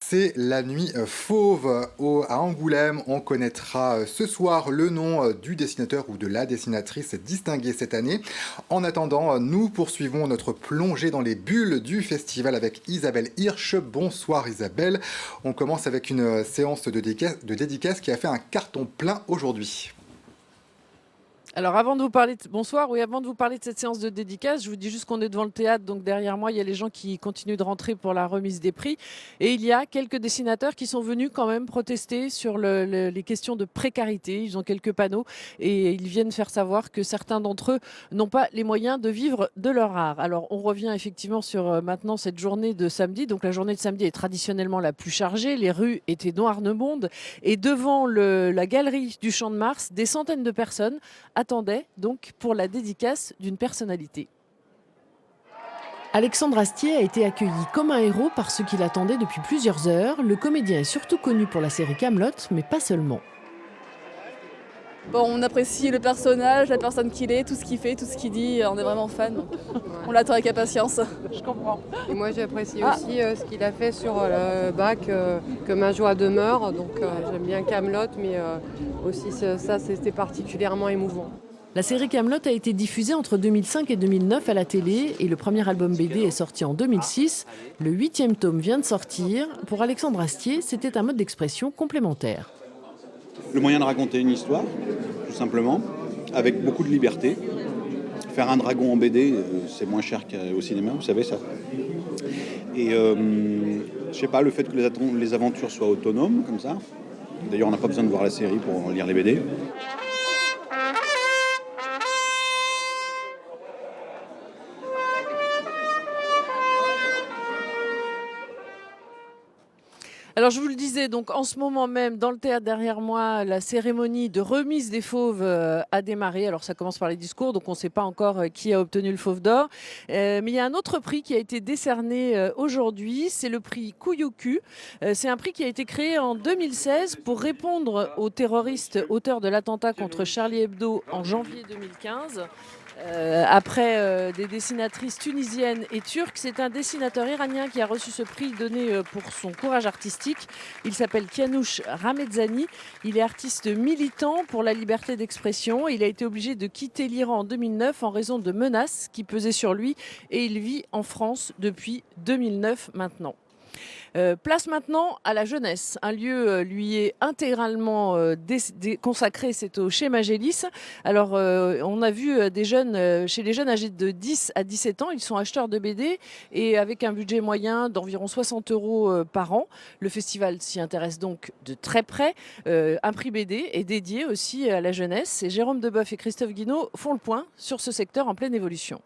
C'est la nuit fauve à Angoulême. On connaîtra ce soir le nom du dessinateur ou de la dessinatrice distinguée cette année. En attendant, nous poursuivons notre plongée dans les bulles du festival avec Isabelle Hirsch. Bonsoir Isabelle. On commence avec une séance de dédicace qui a fait un carton plein aujourd'hui. Alors avant de vous parler bonsoir, oui, avant de vous parler de cette séance de dédicace, je vous dis juste qu'on est devant le théâtre, donc derrière moi, il y a les gens qui continuent de rentrer pour la remise des prix. Et il y a quelques dessinateurs qui sont venus quand même protester sur les questions de précarité. Ils ont quelques panneaux et ils viennent faire savoir que certains d'entre eux n'ont pas les moyens de vivre de leur art. Alors on revient effectivement sur maintenant cette journée de samedi. Donc la journée de samedi est traditionnellement la plus chargée. Les rues étaient noires de monde. Et devant la galerie du Champ de Mars, des centaines de personnes attendait donc pour la dédicace d'une personnalité. Alexandre Astier a été accueilli comme un héros par ceux qui l'attendaient depuis plusieurs heures. Le comédien est surtout connu pour la série Kaamelott, mais pas seulement. Bon, on apprécie le personnage, la personne qu'il est, tout ce qu'il fait, tout ce qu'il dit. On est vraiment fan. Donc on l'attend avec impatience. Je comprends. Et moi, j'apprécie aussi ce qu'il a fait sur le bac, que ma joie demeure. Donc j'aime bien Kaamelott, mais aussi ça, c'était particulièrement émouvant. La série Kaamelott a été diffusée entre 2005 et 2009 à la télé et le premier album BD est sorti en 2006. Le 8e tome vient de sortir. Pour Alexandre Astier, c'était un mode d'expression complémentaire. Le moyen de raconter une histoire, tout simplement, avec beaucoup de liberté. Faire un dragon en BD, c'est moins cher qu'au cinéma, vous savez ça. Et je sais pas, le fait que les aventures soient autonomes, comme ça. D'ailleurs, on n'a pas besoin de voir la série pour lire les BD. Alors je vous le disais, donc en ce moment même, dans le théâtre derrière moi, la cérémonie de remise des fauves a démarré. Alors ça commence par les discours, donc on ne sait pas encore qui a obtenu le fauve d'or. Mais il y a un autre prix qui a été décerné aujourd'hui, c'est le prix Kouyoku. C'est un prix qui a été créé en 2016 pour répondre aux terroristes auteurs de l'attentat contre Charlie Hebdo en janvier 2015. Après des dessinatrices tunisiennes et turques, c'est un dessinateur iranien qui a reçu ce prix donné pour son courage artistique. Il s'appelle Kianouch Ramedzani. Il est artiste militant pour la liberté d'expression. Il a été obligé de quitter l'Iran en 2009 en raison de menaces qui pesaient sur lui et il vit en France depuis 2009 maintenant. Place maintenant à la jeunesse. Un lieu lui est intégralement consacré, c'est au chez Magélis. Alors, on a vu des jeunes, chez les jeunes âgés de 10 à 17 ans, ils sont acheteurs de BD et avec un budget moyen d'environ 60 € par an. Le festival s'y intéresse donc de très près. Un prix BD est dédié aussi à la jeunesse et Jérôme Deboeuf et Christophe Guinaud font le point sur ce secteur en pleine évolution.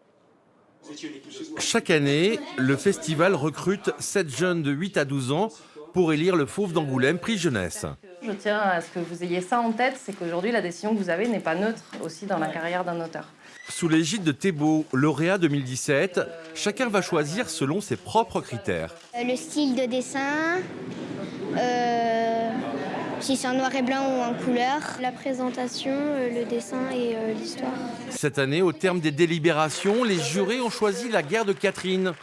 Chaque année, le festival recrute 7 jeunes de 8 à 12 ans pour élire le Fauve d'Angoulême, prix jeunesse. Je tiens à ce que vous ayez ça en tête, c'est qu'aujourd'hui, la décision que vous avez n'est pas neutre aussi dans la carrière d'un auteur. Sous l'égide de Thébault, lauréat 2017, chacun va choisir selon ses propres critères. Le style de dessin, si c'est en noir et blanc ou en couleur, la présentation, le dessin et l'histoire. Cette année, au terme des délibérations, les jurés ont choisi la guerre de Catherine.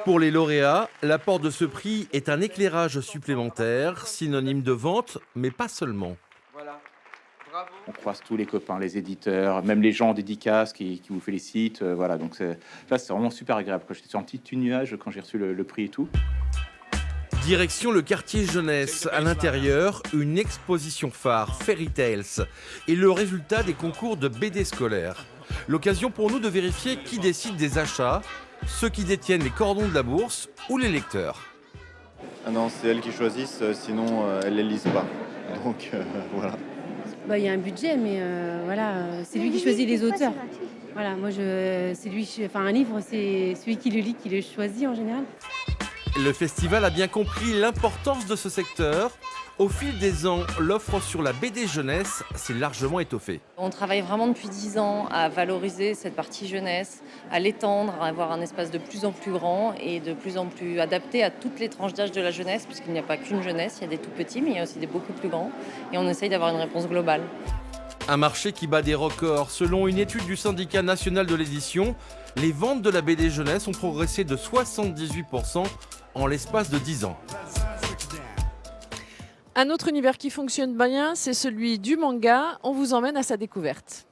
Pour les lauréats, l'apport de ce prix est un éclairage supplémentaire, synonyme de vente, mais pas seulement. On croise tous les copains, les éditeurs, même les gens en dédicace qui vous félicitent. Voilà, donc c'est vraiment super agréable. J'étais sur un petit nuage quand j'ai reçu le prix et tout. Direction le quartier jeunesse. À l'intérieur, une exposition phare, Fairy Tales, et le résultat des concours de BD scolaires. L'occasion pour nous de vérifier qui décide des achats, ceux qui détiennent les cordons de la bourse ou les lecteurs. Ah non, c'est elles qui choisissent, sinon elles les lisent pas. Donc voilà. Il y a un budget, mais voilà, c'est lui qui choisit les auteurs. Voilà, moi, un livre, c'est celui qui le lit qui le choisit en général. Le festival a bien compris l'importance de ce secteur. Au fil des ans, l'offre sur la BD jeunesse s'est largement étoffée. On travaille vraiment depuis 10 ans à valoriser cette partie jeunesse, à l'étendre, à avoir un espace de plus en plus grand et de plus en plus adapté à toutes les tranches d'âge de la jeunesse, puisqu'il n'y a pas qu'une jeunesse, il y a des tout petits, mais il y a aussi des beaucoup plus grands. Et on essaye d'avoir une réponse globale. Un marché qui bat des records. Selon une étude du syndicat national de l'édition, les ventes de la BD jeunesse ont progressé de 78% en l'espace de 10 ans. Un autre univers qui fonctionne bien, c'est celui du manga. On vous emmène à sa découverte.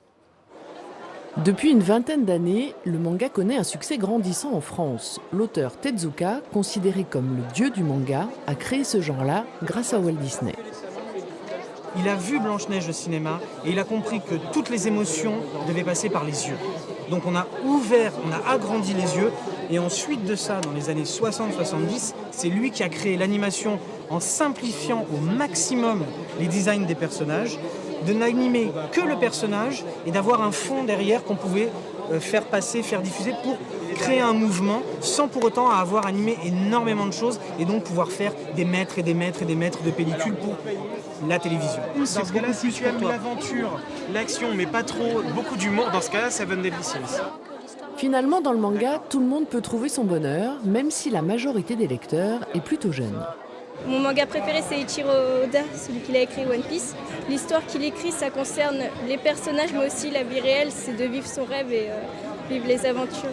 Depuis une vingtaine d'années, le manga connaît un succès grandissant en France. L'auteur Tezuka, considéré comme le dieu du manga, a créé ce genre-là grâce à Walt Disney. Il a vu Blanche-Neige au cinéma et il a compris que toutes les émotions devaient passer par les yeux. Donc on a agrandi les yeux et ensuite de ça, dans les années 60-70, c'est lui qui a créé l'animation en simplifiant au maximum les designs des personnages, de n'animer que le personnage et d'avoir un fond derrière qu'on pouvait faire passer, faire diffuser pour créer un mouvement sans pour autant avoir animé énormément de choses et donc pouvoir faire des mètres et des mètres et des mètres de pellicules pour la télévision. Dans ce cas-là, si tu aimes l'aventure, l'action, mais pas trop, beaucoup d'humour, dans ce cas-là, Seven Deadly Sins. Finalement, dans le manga, tout le monde peut trouver son bonheur, même si la majorité des lecteurs est plutôt jeune. Mon manga préféré, c'est Ichiro Oda, celui qu'il a écrit One Piece. L'histoire qu'il écrit, ça concerne les personnages, mais aussi la vie réelle, c'est de vivre son rêve et vivre les aventures,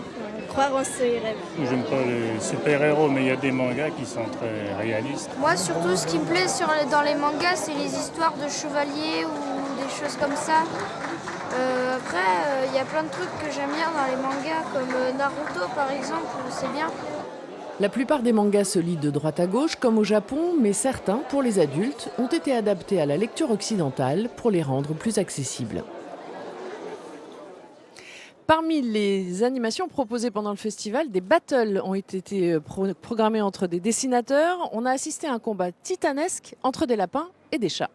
croire en ses rêves. J'aime pas les super-héros, mais il y a des mangas qui sont très réalistes. Moi, surtout, ce qui me plaît dans les mangas, c'est les histoires de chevaliers ou des choses comme ça. Après, il y a plein de trucs que j'aime bien dans les mangas, comme Naruto, par exemple, c'est bien. La plupart des mangas se lisent de droite à gauche, comme au Japon, mais certains, pour les adultes, ont été adaptés à la lecture occidentale pour les rendre plus accessibles. Parmi les animations proposées pendant le festival, des battles ont été programmés entre des dessinateurs. On a assisté à un combat titanesque entre des lapins et des chats.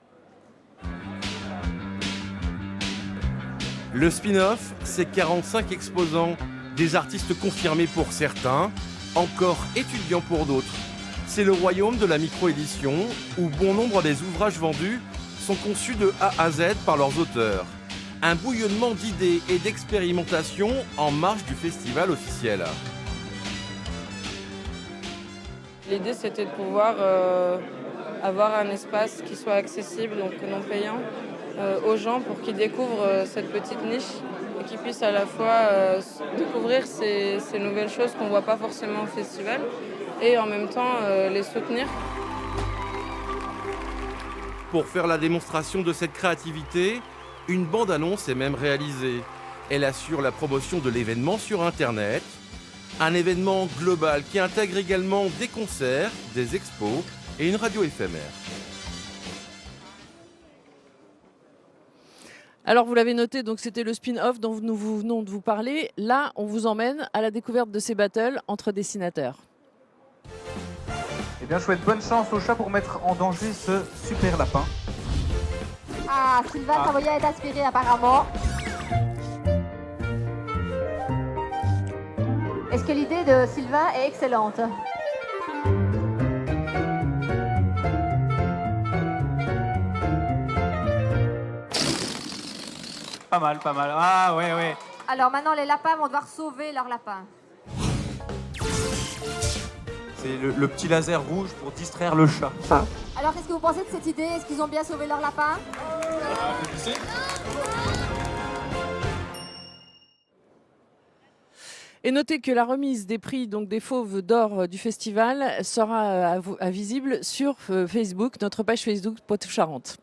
Le spin-off, c'est 45 exposants, des artistes confirmés pour certains, encore étudiants pour d'autres. C'est le royaume de la micro-édition, où bon nombre des ouvrages vendus sont conçus de A à Z par leurs auteurs. Un bouillonnement d'idées et d'expérimentations en marge du festival officiel. L'idée, c'était de pouvoir avoir un espace qui soit accessible, donc non payant, aux gens pour qu'ils découvrent cette petite niche et qu'ils puissent à la fois découvrir ces nouvelles choses qu'on ne voit pas forcément au festival et en même temps les soutenir. Pour faire la démonstration de cette créativité, une bande-annonce est même réalisée. Elle assure la promotion de l'événement sur Internet. Un événement global qui intègre également des concerts, des expos et une radio éphémère. Alors vous l'avez noté, donc c'était le spin-off dont nous venons de vous parler. Là, on vous emmène à la découverte de ces battles entre dessinateurs. Eh bien, je souhaite bonne chance au chat pour mettre en danger ce super lapin. Ah, Sylvain Savoya est aspiré apparemment. Est-ce que l'idée de Sylvain est excellente? Pas mal, pas mal. Ah, ouais, ouais. Alors maintenant, les lapins vont devoir sauver leur lapin. C'est le petit laser rouge pour distraire le chat. Alors, qu'est-ce que vous pensez de cette idée? Est-ce qu'ils ont bien sauvé leur lapin? Et notez que la remise des prix donc des Fauves d'Or du festival sera visible sur Facebook, notre page Facebook Poitou-Charentes.